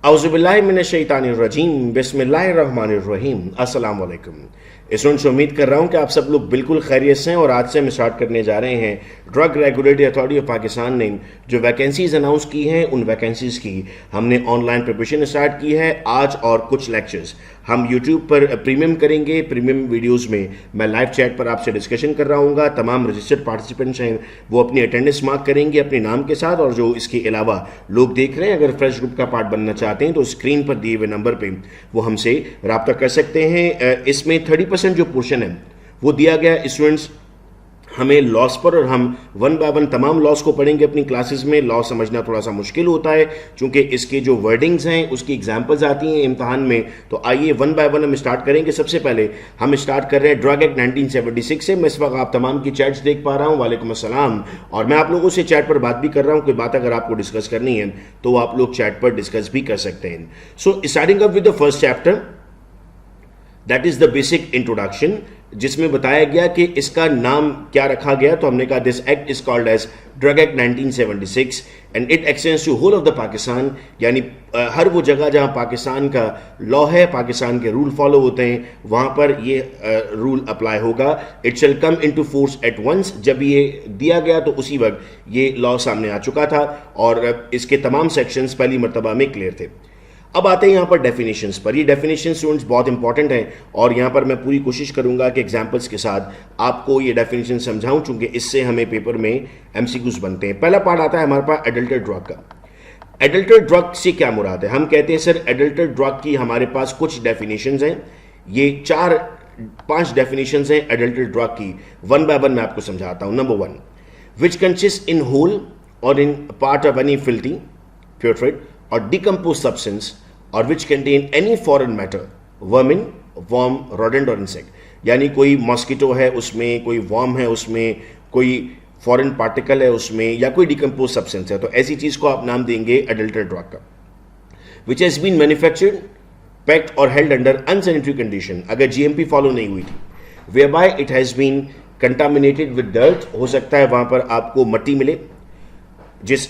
औज़ुबिल्लाहि मिनश्शैतानिर्रजीम बिस्मिल्लाहिर्रहमानिर्रहीम अस्सलाम वालेकुम। स्टूडेंट्स, उम्मीद कर रहा हूँ कि आप सब लोग बिल्कुल खैरियत से हैं और आज से हम स्टार्ट करने जा रहे हैं। Drug regulatory authority of Pakistan ने जो वैकेंसीज अनाउंस की हैं उन वैकेंसीज की हमने ऑनलाइन प्रिपरेशन स्टार्ट की है। आज और कुछ लेक्चर्स हम यूट्यूब पर प्रीमियम करेंगे। प्रीमियम वीडियोस में मैं लाइव चैट पर आपसे डिस्कशन कर रहा हूँ। तमाम रजिस्टर्ड पार्टिसिपेंट्स हैं वो अपनी अटेंडेंस मार्क करेंगे अपने नाम के साथ, और जो इसके अलावा लोग देख रहे हैं अगर फ्रेश ग्रुप का पार्ट बनना चाहते हैं तो स्क्रीन पर दिए हुए नंबर पे वो हमसे रब्ता कर सकते हैं। इसमें 30% जो पोर्शन है वो दिया गया स्टूडेंट्स हमें लॉस पर, और हम वन बाय वन तमाम लॉस को पढ़ेंगे अपनी क्लासेस में। लॉ समझना थोड़ा सा मुश्किल होता है क्योंकि इसके जो वर्डिंग्स हैं उसकी एग्जांपल्स आती हैं इम्तहान में। तो आइए वन बाय वन हम स्टार्ट करेंगे। सबसे पहले हम स्टार्ट कर रहे हैं ड्रग एक्ट 1976 से। मैं इस वक्त आप तमाम की चैट्स देख पा रहा हूँ। वालेकुम अस्सलाम। और मैं आप लोगों से चैट पर बात भी कर रहा हूँ। कोई बात अगर आपको डिस्कस करनी है तो आप लोग चैट पर डिस्कस भी कर सकते हैं। So starting up with the first chapter, that is the basic introduction, जिसमें बताया गया कि इसका नाम क्या रखा गया। तो हमने कहा this act is called as drug act 1976 and it extends to whole of the Pakistan, यानी हर वो जगह जहां पाकिस्तान का लॉ है, पाकिस्तान के रूल फॉलो होते हैं, वहां पर ये रूल अप्लाई होगा। It shall come into force at once. जब ये दिया गया तो उसी वक्त ये लॉ सामने आ चुका था और इसके तमाम सेक्शंस पहली मरतबा में क्लियर थे। अब आते हैं यहाँ पर डेफिनेशंस पर। ये डेफिनेशन स्टूडेंट्स बहुत इंपॉर्टेंट हैं और यहाँ पर मैं पूरी कोशिश करूंगा कि एग्जांपल्स के साथ आपको ये डेफिनेशन समझाऊं, चूंकि इससे हमें पेपर में एमसीक्यूज बनते हैं। पहला पार्ट आता है हमारे पास एडल्टेड ड्रग का। एडल्टेड ड्रग से क्या मुराद है? हम कहते हैं सर एडल्टेड ड्रग की हमारे पास कुछ डेफिनेशंस हैं। ये 4-5 डेफिनेशंस हैं एडल्टेड ड्रग की। वन बाय वन मैं आपको समझाता हूं। Number 1, which consist in whole और in part of any filthy, putrified or decomposed substance or which contain any foreign matter, vermin, worm, rodent or insect। यानी कोई mosquito है उसमें, कोई वर्म है उसमें, कोई फॉरेन पार्टिकल है उसमें, या कोई डिकम्पोज सब्सटेंस है, तो ऐसी चीज को आप नाम देंगे एडल्टेड ड्रग का। Which has been manufactured, packed और हेल्ड अंडर अनसैनिटरी कंडीशन, अगर जीएमपी फॉलो नहीं हुई थी। Whereby it has been contaminated with dirt, हो सकता है वहां पर आपको मट्टी मिले जिस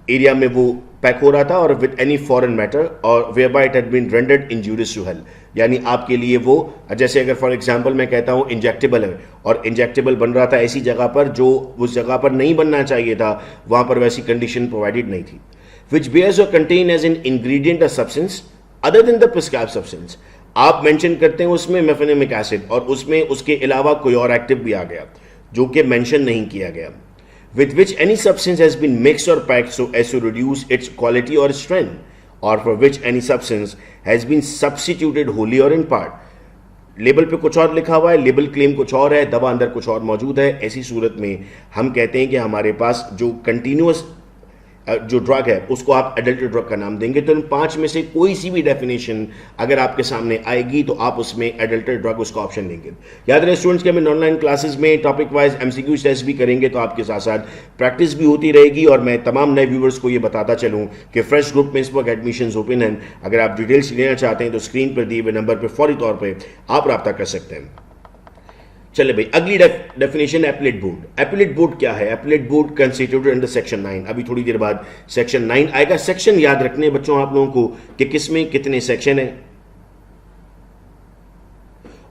एरिया में वो पैक हो रहा था, और विद एनी फॉरेन मैटर, और whereby it had been rendered injurious to health, यानी आपके लिए वो, जैसे अगर फॉर एग्जांपल मैं कहता हूं इंजेक्टेबल है और इंजेक्टेबल बन रहा था ऐसी जगह पर जो उस जगह पर नहीं बनना चाहिए था, वहां पर वैसी कंडीशन प्रोवाइडेड नहीं थी। विच बेयर्स और contain as an ingredient a substance other than the prescribed substance, आप मेंशन करते हैं उसमें मेफेनेमिक एसिड और उसमें उसके अलावा कोई और एक्टिव भी आ गया जो कि मेंशन नहीं किया गया। With which any substance has been mixed or packed so as to reduce its quality or strength, or for which any substance has been substituted wholly or in part। Label पे कुछ और लिखा हुआ है, label claim कुछ और है, दवा अंदर कुछ और मौजूद है। ऐसी सूरत में हम कहते हैं कि हमारे पास जो कंटिन्यूअस जो ड्रग है उसको आप एडल्टेड ड्रग का नाम देंगे। तो इन 5 में से कोई सी भी डेफिनेशन अगर आपके सामने आएगी तो आप उसमें एडल्टेड ड्रग उसका ऑप्शन देंगे। याद रहे स्टूडेंट्स के हम ऑनलाइन क्लासेस में टॉपिक वाइज एमसीक्यू टेस्ट भी करेंगे, तो आपके साथ साथ प्रैक्टिस भी होती रहेगी। और मैं तमाम नए व्यूवर्स को ये बताता चलूँ कि फ्रेश ग्रुप में इस वक्त एडमिशन ओपन है। अगर आप डिटेल्स लेना चाहते हैं तो स्क्रीन पर दिए हुए नंबर पर फौरी तौर पर आप रब्ता कर सकते हैं। चले भाई, अगली definition appellate board. Appellate board क्या है? Appellate board constituted under section 9। अभी थोड़ी देर बाद सेक्शन 9 आएगा। सेक्शन याद रखने बच्चों आप लोगों को कि किसमें कितने सेक्शन है,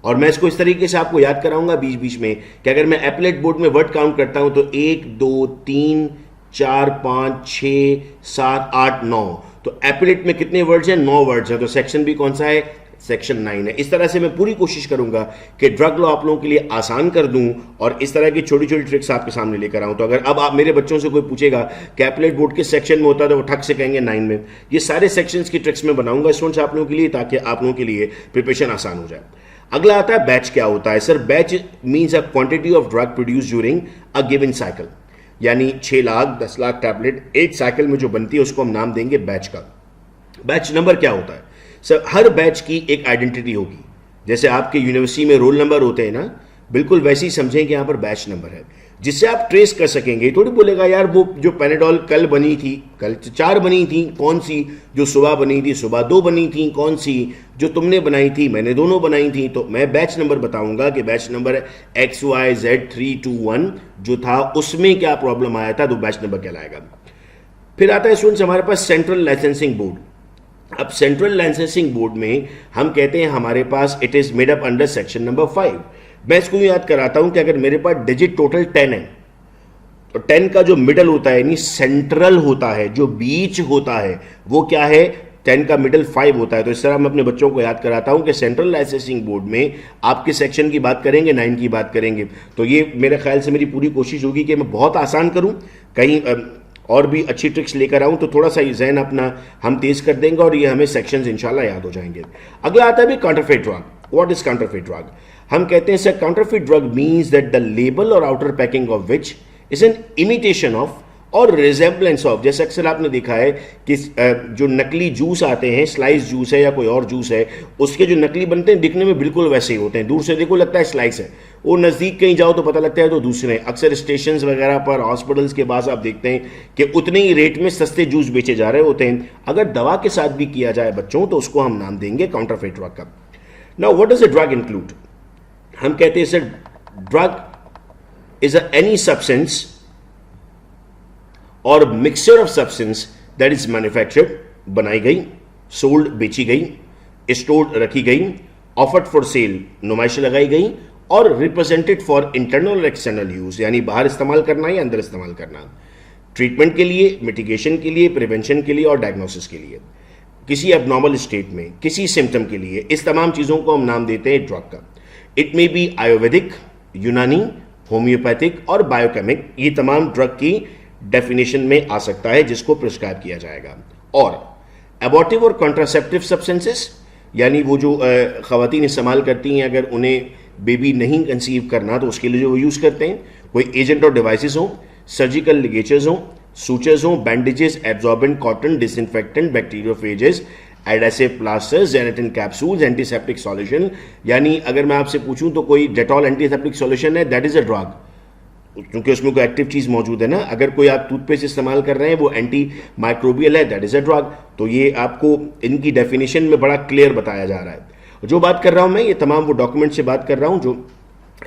और मैं इसको इस तरीके से आपको याद कराऊंगा बीच बीच में कि अगर मैं एपलेट बोर्ड में वर्ड काउंट करता हूं तो 1 2 3 4 5 6 7 8 9, तो एपलेट में कितने वर्ड्स हैं? 9 वर्ड्स हैं। तो सेक्शन भी कौन सा है? सेक्शन 9 है। इस तरह से मैं पूरी कोशिश करूंगा कि ड्रग लॉ आप लोगों के लिए आसान कर दूं और इस तरह की छोटी छोटी ट्रिक्स आपके सामने लेकर आऊं। तो अगर अब आप मेरे बच्चों से कोई पूछेगा कि एपलेट बोर्ड किस सेक्शन में होता है तो वो ठक से कहेंगे 9 में। ये सारे सेक्शंस की ट्रिक्स मैं बनाऊंगा स्टूडेंट्स आप लोगों के लिए, ताकि आप लोगों के लिए प्रिपरेशन आसान हो जाए। अगला आता है बैच। क्या होता है sir? Batch means a quantity of drug produce during a given cycle, यानी 6 लाख 10 लाख टैबलेट एक साइकिल में जो बनती है उसको हम नाम देंगे बैच का। बैच नंबर क्या होता है सर? हर बैच की एक आइडेंटिटी होगी। जैसे आपके यूनिवर्सिटी में रोल नंबर होते हैं ना, बिल्कुल वैसे ही समझें कि यहां पर बैच नंबर है, जिससे आप ट्रेस कर सकेंगे। थोड़ी बोलेगा यार वो जो पैनाडोल कल बनी थी, कल 4 बनी थी, कौन सी? जो सुबह बनी थी, सुबह 2 बनी थी, कौन सी? जो तुमने बनाई थी, मैंने दोनों बनाई थी। तो मैं बैच नंबर बताऊंगा कि बैच नंबर XYZ321 जो था उसमें क्या प्रॉब्लम आया था, तो बैच नंबर कहलाएगा। फिर आता है स्टूडेंट्स हमारे पास सेंट्रल लाइसेंसिंग बोर्ड। अब सेंट्रल लाइसेंसिंग बोर्ड में हम कहते हैं हमारे पास it is made up under section number 5। मैं इसको याद कराता हूं कि अगर मेरे पास डिजिट टोटल 10 है तो 10 का जो मिडल होता है यानी सेंट्रल होता है, जो बीच होता है वो क्या है, 10 का मिडल 5 होता है। तो इस तरह मैं अपने बच्चों को याद कराता हूं कि सेंट्रल लाइसेंसिंग बोर्ड में आपके सेक्शन की बात करेंगे, 9 की बात करेंगे। तो ये मेरे ख्याल से मेरी पूरी कोशिश होगी कि मैं बहुत आसान करूं, कहीं और भी अच्छी ट्रिक्स लेकर आऊं तो थोड़ा सा जहन अपना हम तेज कर देंगे और ये हमें सेक्शंस इंशाल्लाह याद हो जाएंगे। अगला आता है भी counterfeit drug. What is counterfeit drug? हम कहते हैं sir counterfeit drug means that the label और outer packing of which is an imitation of और रिजेम्बलेंस ऑफ। जैसे अक्सर आपने देखा है कि जो नकली जूस आते हैं, स्लाइस जूस है या कोई और जूस है, उसके जो नकली बनते हैं दिखने में बिल्कुल वैसे ही होते हैं। दूर से देखो लगता है स्लाइस है, वो नज़दीक कहीं जाओ तो पता लगता है तो दूसरे। अक्सर स्टेशंस वगैरह पर, हॉस्पिटल्स के पास आप देखते हैं कि उतने ही रेट में सस्ते जूस बेचे जा रहे होते हैं। अगर दवा के साथ भी किया जाए बच्चों तो उसको हम नाम देंगे काउंटरफेट ड्रग का। Now what does a drug include? हम कहते हैं sir drug is any substance और mixture of substance that is manufactured, बनाई गई, सोल्ड बेची गई, स्टोर्ड रखी गई, ऑफर्ड फॉर सेल नुमाइश लगाई गई, और रिप्रेजेंटेड फॉर इंटरनल और एक्सटर्नल यूज यानी बाहर इस्तेमाल करना या अंदर इस्तेमाल करना, ट्रीटमेंट के लिए, मिटिगेशन के लिए, प्रिवेंशन के लिए और डायग्नोसिस के लिए, किसी एबनॉर्मल स्टेट में, किसी सिम्टम के लिए। इस तमाम चीज़ों को हम नाम देते हैं ड्रग का। इट मे बी आयुर्वेदिक, यूनानी, होम्योपैथिक और बायोकेमिक, ये तमाम ड्रग की डेफिनेशन में आ सकता है जिसको प्रिस्क्राइब किया जाएगा। और एबॉर्टिव और कॉन्ट्रासेप्टिव सब्सटेंसेस यानी वो जो खवातीन इस्तेमाल करती हैं अगर उन्हें बेबी नहीं कंसीव करना तो उसके लिए जो वो यूज़ करते हैं, कोई एजेंट और डिवाइसेस हों, सर्जिकल लिगेचर्स हों, सूचर्स हों, bandages, absorbent cotton, disinfectant, bacteriophages, adhesive plasters, gelatin capsules, antiseptic solution. यानी अगर मैं आपसे पूछूं तो कोई डेटॉल एंटीसेप्टिक सॉल्यूशन है, दैट इज अ ड्रग, क्योंकि उसमें कोई एक्टिव चीज मौजूद है ना। अगर कोई आप टूथपेस्ट इस्तेमाल कर रहे हैं वो एंटी माइक्रोबियल है, दैट इज अ ड्रग। तो ये आपको इनकी डेफिनेशन में बड़ा क्लियर बताया जा रहा है। जो बात कर रहा हूं मैं ये तमाम वो डॉक्यूमेंट से बात कर रहा हूं जो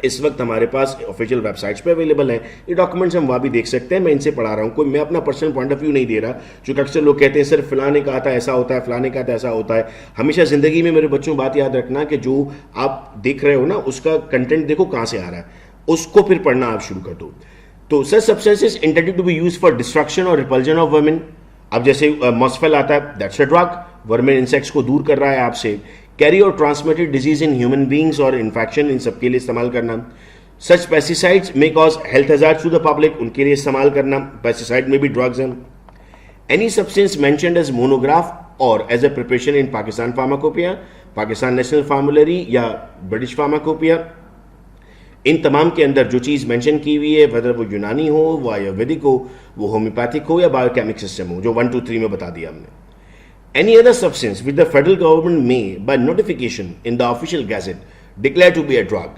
इस वक्त हमारे पास ऑफिशियल वेबसाइट्स पे अवेलेबल है। ये डॉक्यूमेंट्स हम वहाँ भी देख सकते हैं, मैं इनसे पढ़ा रहा हूँ, कोई मैं अपना पर्सनल पॉइंट ऑफ व्यू नहीं दे रहा। क्योंकि अक्सर लोग कहते हैं सर फलां ने कहा था ऐसा होता है, फलां ने कहा था ऐसा होता है। हमेशा ज़िंदगी में मेरे बच्चों बात याद रखना कि जो आप देख रहे हो ना उसका कंटेंट देखो कहाँ से आ रहा है, उसको फिर पढ़ना आप शुरू कर दो। तो such substances intended to be use for destruction or repulsion of vermin. अब जैसे मॉस्फेल आता है, that's a drug, vermin insects को दूर कर रहा है आपसे। Carry or transmitted disease in human beings और इन्फेक्शन, इन सबके लिए इस्तेमाल करना। Such pesticides may cause health hazards to the public, उनके लिए इस्तेमाल करना। पेस्टिसाइड में भी ड्रग्स हैं। Any substance mentioned as monograph और as a preparation in Pakistan pharmacopoeia, Pakistan national formulary या ब्रिटिश फार्माकोपिया, इन तमाम के अंदर जो चीज़ मेंशन की हुई है, वेदर वो यूनानी हो, वो आयुर्वेदिक हो, वो होम्योपैथिक हो या बायोकेमिक सिस्टम हो, जो 1, 2, 3 में बता दिया हमने। Any other substance which the federal government may, by notification in the official gazette, declare to be a drug,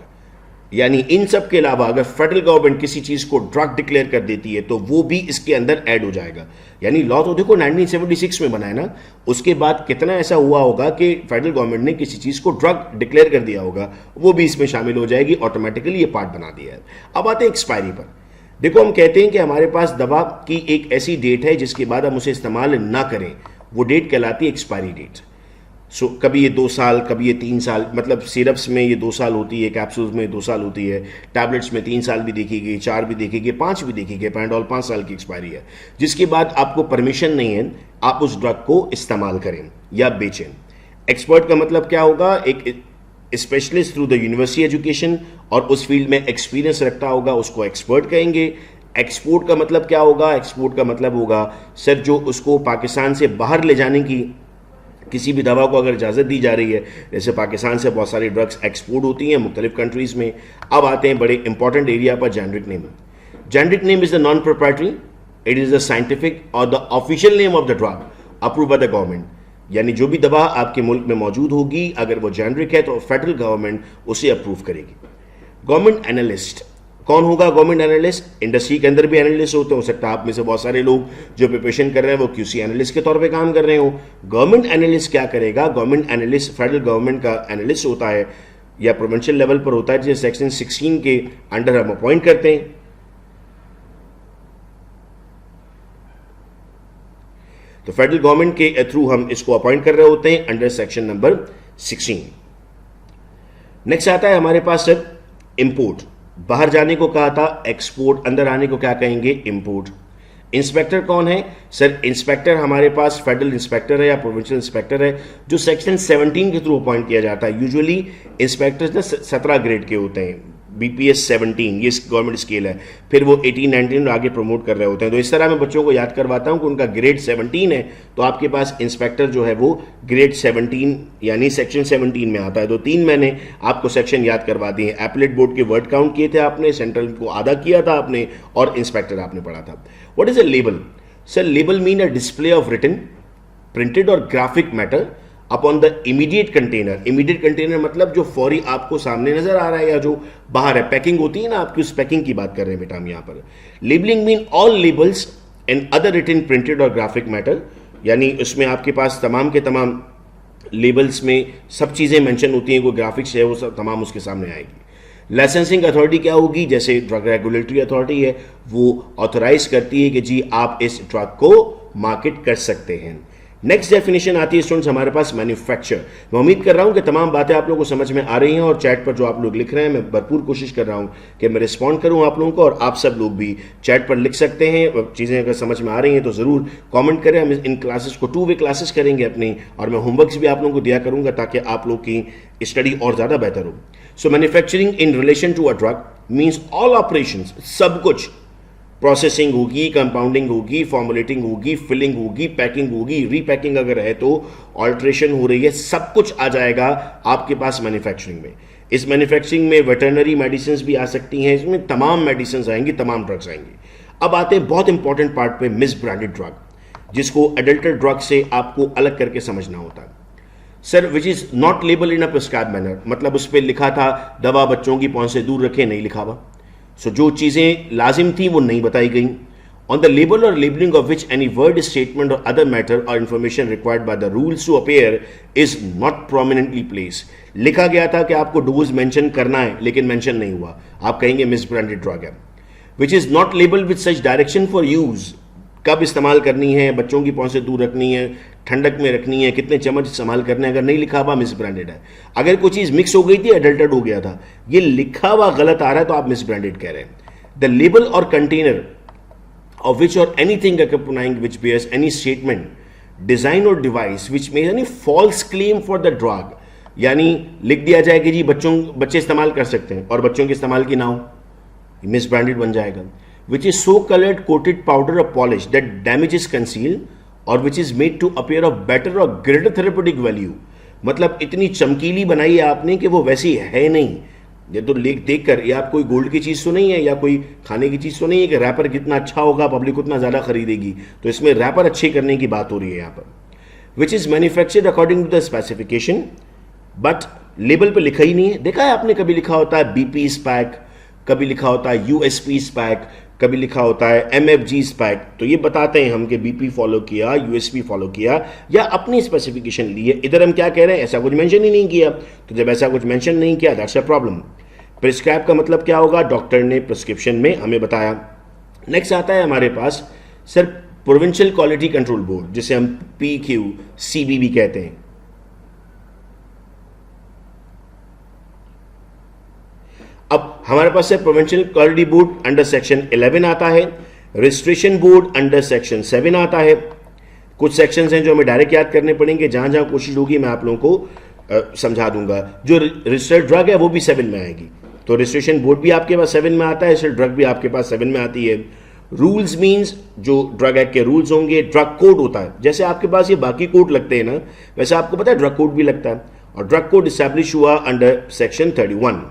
यानी इन सब के अलावा अगर फेडरल गवर्नमेंट किसी चीज को ड्रग डिक्लेयर कर देती है तो वो भी इसके अंदर ऐड हो जाएगा। यानी लॉ तो देखो 1976 में बना है ना, उसके बाद कितना ऐसा हुआ होगा कि फेडरल गवर्नमेंट ने किसी चीज को ड्रग डिक्लेयर कर दिया होगा, वो भी इसमें शामिल हो जाएगी, ऑटोमेटिकली ये पार्ट बना दिया है। अब आते हैं एक्सपायरी पर। देखो हम कहते हैं कि हमारे पास दवा की एक ऐसी डेट है जिसके बाद हम उसे इस्तेमाल ना करें, वो डेट कहलाती है एक्सपायरी डेट। सो कभी ये 2 साल, कभी ये 3 साल, मतलब सिरप्स में ये 2 साल होती है, कैप्सूल्स में 2 साल होती है, टैबलेट्स में 3 साल भी देखी गई, 4 भी देखी गई, 5 भी देखी गई। पैराडोल 5 साल की एक्सपायरी है, जिसके बाद आपको परमिशन नहीं है आप उस ड्रग को इस्तेमाल करें या बेचें। एक्सपर्ट का मतलब क्या होगा? एक specialist through the university education और उस फील्ड में एक्सपीरियंस रखता होगा, उसको एक्सपर्ट कहेंगे। एक्सपोर्ट का मतलब क्या होगा? एक्सपोर्ट का मतलब होगा सर जो उसको पाकिस्तान से बाहर ले जाने की किसी भी दवा को अगर इजाज़त दी जा रही है, जैसे पाकिस्तान से बहुत सारी ड्रग्स एक्सपोर्ट होती हैं मुख्तलिफ कंट्रीज़ में। अब आते हैं बड़े इंपॉर्टेंट एरिया पर, generic name. Generic name is the non proprietary, it is the scientific or the official name of the drug approve by the government. यानी जो भी दवा आपके मुल्क में मौजूद होगी अगर वो जेनरिक है तो फेडरल गवर्नमेंट उसे अप्रूव करेगी। गवर्नमेंट एनालिस्ट कौन होगा? गवर्नमेंट एनालिस्ट, इंडस्ट्री के अंदर भी एनालिस्ट होते हो सकता है आप में से बहुत सारे लोग जो प्रिपरेशन कर रहे हैं वो क्यूसी एनालिस्ट के तौर पे काम कर रहे हो। गवर्नमेंट एनालिस्ट क्या करेगा? गवर्नमेंट एनालिस्ट फेडरल गवर्नमेंट का एनालिस्ट होता है या प्रोविंशियल लेवल पर होता है, जिसे सेक्शन 16 के अंडर हम अपॉइंट करते हैं। तो फेडरल गवर्नमेंट के थ्रू हम इसको अपॉइंट कर रहे होते हैं अंडर सेक्शन नंबर 16। नेक्स्ट आता है हमारे पास सर इंपोर्ट। बाहर जाने को कहा था एक्सपोर्ट, अंदर आने को क्या कहेंगे इंपोर्ट। इंस्पेक्टर कौन है सर? इंस्पेक्टर हमारे पास फेडरल इंस्पेक्टर है या प्रोविंशियल इंस्पेक्टर है जो सेक्शन 17 के थ्रू अपॉइंट किया जाता है। यूजुअली इंस्पेक्टर्स ना 17 ग्रेड के होते हैं, BPS 17 ये गवर्नमेंट स्केल है, फिर वो 18 19 आगे प्रमोट कर रहे होते हैं। तो इस तरह मैं बच्चों को याद करवाता हूं कि उनका ग्रेड 17 है तो आपके पास इंस्पेक्टर जो है वो ग्रेड 17 यानी सेक्शन 17 में आता है। तो 3 मैंने आपको सेक्शन याद करवा दिए। एपलेट बोर्ड के वर्ड काउंट किए थे आपने, सेंट्रल को आधा किया था आपने, और इंस्पेक्टर आपने पढ़ा था। What is a label sir? Label mean a display of written, printed और graphic matter upon the immediate container. Immediate container मतलब जो फौरी आपको सामने नजर आ रहा है या जो बाहर है। पैकिंग होती है ना आपकी, उस पैकिंग की बात कर रहे हैं बेटा हम यहां पर। Labelling mean all labels and other written printed और ग्राफिक मैटर, यानी उसमें आपके पास तमाम के तमाम लेबल्स में सब चीजें मेंशन होती हैं, कोई ग्राफिक्स है वो सब तमाम उसके सामने आएगी। लाइसेंसिंग अथॉरिटी क्या होगी? जैसे ड्रग रेगुलेटरी अथॉरिटी है वो ऑथोराइज करती है कि जी आप इस ड्रग को मार्केट कर सकते हैं। नेक्स्ट डेफिनेशन आती है स्टूडेंट्स हमारे पास मैन्युफैक्चर। मैं उम्मीद कर रहा हूं कि तमाम बातें आप लोगों को समझ में आ रही हैं और चैट पर जो आप लोग लिख रहे हैं मैं भरपूर कोशिश कर रहा हूं कि मैं रिस्पॉन्ड करूं आप लोगों को, और आप सब लोग भी चैट पर लिख सकते हैं। चीज़ें अगर समझ में आ रही हैं तो ज़रूर कमेंट करें। हम इन क्लासेस को 2 वे क्लासेस करेंगे अपनी, और मैं होमवर्क्स भी आप लोगों को दिया करूंगा ताकि आप लोग की स्टडी और ज़्यादा बेहतर हो। So manufacturing in relation to a drug means all operations, सब कुछ, प्रोसेसिंग होगी, कंपाउंडिंग होगी, फॉर्मुलेटिंग होगी, फिलिंग होगी, पैकिंग होगी, रीपैकिंग अगर है तो ऑल्ट्रेशन हो रही है, सब कुछ आ जाएगा आपके पास मैन्युफैक्चरिंग में। इस मैन्युफैक्चरिंग में वेटरनरी मेडिसिन भी आ सकती हैं, इसमें तमाम मेडिसिन आएंगी, तमाम ड्रग्स आएंगी। अब आते हैं बहुत इंपॉर्टेंट पार्ट पे, मिस ब्रांडेड ड्रग, जिसको एडल्टेड ड्रग से आपको अलग करके समझना होता है। Sir which is not label in a prescribed manner, मतलब उस पर लिखा था दवा बच्चों की पहुंच से दूर रखें, नहीं लिखा हुआ। सो जो चीजें लाजिम थी वो नहीं बताई गई। ऑन द लेबल और labelling of which any word, statement और अदर मैटर और information required by the rules to appear is not prominently place. लिखा गया था कि आपको डोज मेंशन करना है लेकिन मेंशन नहीं हुआ, आप कहेंगे मिस ब्रांडेड ड्रग है। Which is not label with such direction for use, कब इस्तेमाल करनी है, बच्चों की पहुंच से दूर रखनी है, ठंडक में रखनी है, कितने चम्मच इस्तेमाल करने हैं, अगर नहीं लिखा हुआ मिस ब्रांडेड है। अगर कोई चीज़ मिक्स हो गई थी, एडल्टेड हो गया था, ये लिखा हुआ गलत आ रहा है तो आप मिस ब्रांडेड कह रहे हैं। द लेबल और container of which or anything accompanying which bears any statement, design or device which makes any false claim for the drug, यानी लिख दिया जाए कि जी बच्चे इस्तेमाल कर सकते हैं और बच्चों के इस्तेमाल की ना हो, मिस ब्रांडेड बन जाएगा। which is so colored coated powder or polish that damage is concealed or which is made to appear of better or greater therapeutic value, मतलब इतनी चमकीली बनाई है आपने कि वो वैसी है नहीं। ये तो देख कर ये आप कोई गोल्ड की चीज़ तो नहीं है या कोई खाने की चीज़ तो नहीं है कि रैपर कितना अच्छा होगा पब्लिक उतना ज़्यादा खरीदेगी, तो इसमें रैपर अच्छे करने की बात हो रही है यहाँ पर। Which is manufactured according to the specification, but label पे लिखा ही नहीं है। देखा है आपने, कभी लिखा होता है BP स्पैक, कभी लिखा होता है USP स्पैक, कभी लिखा होता है MFG स्पैक, तो ये बताते हैं हम कि BP फॉलो किया, USP फॉलो किया या अपनी स्पेसिफिकेशन ली है। इधर हम क्या कह रहे हैं, ऐसा कुछ मेंशन ही नहीं किया, तो जब ऐसा कुछ मेंशन नहीं किया दैट्स अ प्रॉब्लम। प्रिस्क्राइब का मतलब क्या होगा, डॉक्टर ने प्रिस्क्रिप्शन में हमें बताया। नेक्स्ट आता है हमारे पास sir provincial quality control board, जिसे हम PQCB भी कहते हैं। अब हमारे पास है provincial quality board under section 11 आता है, रजिस्ट्रेशन बोर्ड अंडर सेक्शन 7 आता है। कुछ सेक्शंस हैं जो हमें डायरेक्ट याद करने पड़ेंगे, जहां जहां कोशिश होगी मैं आप लोगों को समझा दूंगा। जो रजिस्टर्ड ड्रग है वो भी 7 में आएगी, तो रजिस्ट्रेशन बोर्ड भी आपके पास 7 में आता है, रजिस्टर्ड ड्रग भी आपके पास 7 में आती है। रूल्स मीन्स जो ड्रग एक्ट के रूल्स होंगे। ड्रग कोड होता है, जैसे आपके पास ये बाकी कोड लगते हैं ना, वैसे आपको पता है ड्रग कोड भी लगता है, और ड्रग कोड इस्टेब्लिश हुआ अंडर सेक्शन 31।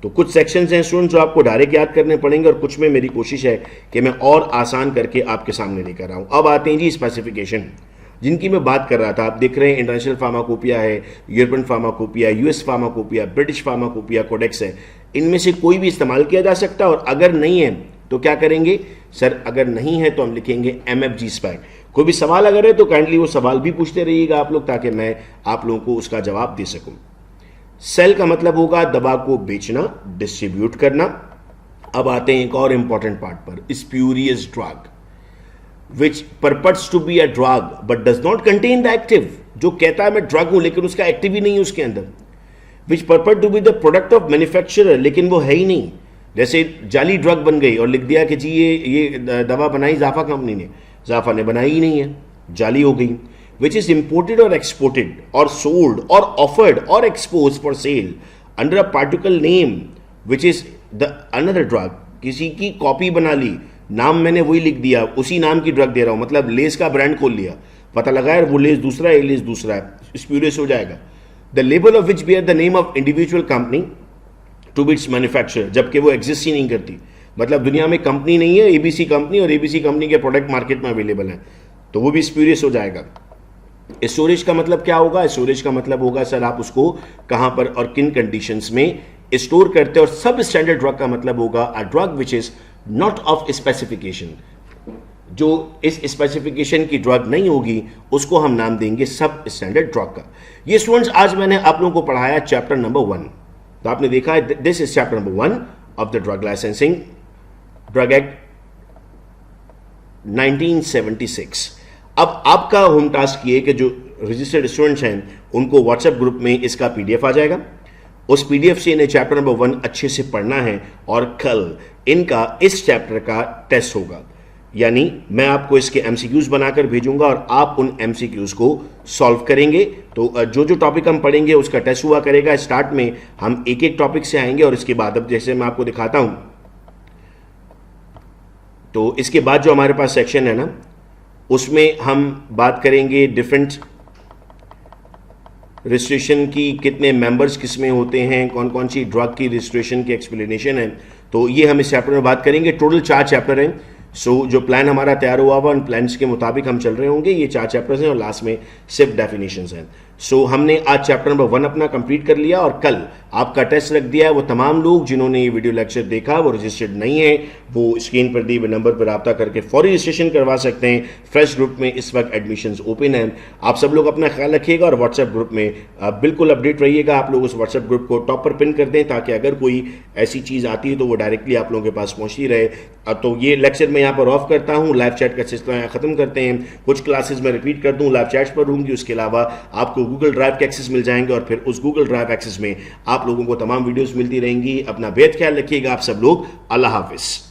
तो कुछ सेक्शंस हैं स्टूडेंट्स जो आपको डायरेक्ट याद करने पड़ेंगे, और कुछ में मेरी कोशिश है कि मैं और आसान करके आपके सामने लेकर आऊं। अब आते हैं जी स्पेसिफिकेशन, जिनकी मैं बात कर रहा था। आप देख रहे हैं इंटरनेशनल फार्माकोपिया है, European pharmacopoeia, US pharmacopoeia, British pharmacopoeia codex है। इनमें से कोई भी इस्तेमाल किया जा सकता है, और अगर नहीं है तो क्या करेंगे सर, अगर नहीं है तो हम लिखेंगे MFG स्पैक। कोई भी सवाल अगर है तो काइंडली वो सवाल भी पूछते रहिएगा आप लोग, ताकि मैं आप लोगों को उसका जवाब दे सकूं। सेल का मतलब होगा दवा को बेचना, डिस्ट्रीब्यूट करना। अब आते हैं एक और इंपॉर्टेंट पार्ट पर, spurious drug. which purports to be a drug but does not contain the active, जो कहता है मैं ड्रग हूं लेकिन उसका एक्टिव ही नहीं है उसके अंदर, which purport to be the product of manufacturer, लेकिन वो है ही नहीं। जैसे जाली ड्रग बन गई और लिख दिया कि जी ये दवा बनाई जाफा कंपनी ने, जाफा ने बनाई ही नहीं है, जाली हो गई। which is imported or exported or sold or offered or exposed for sale under a particular name which is the another drug, किसी की कॉपी बना ली, नाम मैंने वही लिख दिया, उसी नाम की ड्रग दे रहा हूं, मतलब लेस का ब्रांड खोल लिया, पता लगा यार वो लेस दूसरा है, लेस दूसरा है, स्प्यूरियस हो जाएगा। The label of which bear the name of individual company to be its manufacturer, जबकि वो एग्जिस्ट ही नहीं करती, मतलब दुनिया में कंपनी नहीं है एबीसी कंपनी और एबीसी कंपनी के प्रोडक्ट मार्केट में अवेलेबल है, तो वो भी स्प्यूरियस हो जाएगा। स्टोरेज का मतलब क्या होगा? स्टोरेज का मतलब होगा सर आप उसको कहां पर और किन कंडीशंस में स्टोर करते हैं। और सब स्टैंडर्ड ड्रग का मतलब होगा a drug which is not of specification, जो इस स्पेसिफिकेशन की ड्रग नहीं होगी उसको हम नाम देंगे सब स्टैंडर्ड ड्रग का। ये स्टूडेंट्स आज मैंने आप लोगों को पढ़ाया चैप्टर नंबर 1, तो आपने देखा है this is chapter number 1 of the drug licensing drug act 1976। अब आपका होम टास्क ये कि जो रजिस्टर्ड स्टूडेंट्स हैं उनको व्हाट्सएप ग्रुप में इसका पीडीएफ आ जाएगा, उस पीडीएफ से इन्हें चैप्टर नंबर 1 अच्छे से पढ़ना है और कल इनका इस चैप्टर का टेस्ट होगा, यानी मैं आपको इसके एमसीक्यूज बनाकर भेजूंगा और आप उन एमसीक्यूज को सॉल्व करेंगे। तो जो जो टॉपिक हम पढ़ेंगे उसका टेस्ट हुआ करेगा। स्टार्ट में हम एक एक टॉपिक से आएंगे और इसके बाद अब जैसे मैं आपको दिखाता हूं, तो इसके बाद जो हमारे पास सेक्शन है ना उसमें हम बात करेंगे डिफरेंट रजिस्ट्रेशन की, कितने मेंबर्स किस में होते हैं, कौन कौन सी ड्रग की रजिस्ट्रेशन की एक्सप्लेनेशन है, तो ये हम इस चैप्टर में बात करेंगे। टोटल 4 चैप्टर हैं, सो जो प्लान हमारा तैयार हुआ हुआ उन प्लान्स के मुताबिक हम चल रहे होंगे। ये 4 चैप्टर्स हैं और लास्ट में सिर्फ डेफिनेशंस हैं। सो हमने आज चैप्टर नंबर 1 अपना कंप्लीट कर लिया और कल आपका टेस्ट रख दिया है। वो तमाम लोग जिन्होंने ये वीडियो लेक्चर देखा वो रजिस्टर्ड नहीं है, वो स्क्रीन पर दिए हुए नंबर पर रब्ता करके फौरी रजिस्ट्रेशन करवा सकते हैं। फ्रेश ग्रुप में इस वक्त एडमिशन्स ओपन हैं। आप सब लोग अपना ख्याल रखिएगा और व्हाट्सएप ग्रुप में बिल्कुल अपडेट रहिएगा। आप लोग उस व्हाट्सएप ग्रुप को टॉप पर पिन कर दें ताकि अगर कोई ऐसी चीज़ आती है तो वो डायरेक्टली आप लोगों के पास पहुँचती रहे। तो ये लेक्चर मैं यहाँ पर ऑफ करता हूँ, लाइव चैट का सिलसिला यहाँ खत्म करते हैं। कुछ क्लासेस में रिपीट कर दूँ, लाइव चैट्स पर होंगी, उसके अलावा आपको गूगल ड्राइव के एक्सेस मिल जाएंगे और फिर उस गूगल ड्राइव एक्सेस में आप लोगों को तमाम वीडियोस मिलती रहेंगी। अपना बेहद ख्याल रखिएगा आप सब लोग। अल्लाह हाफिज।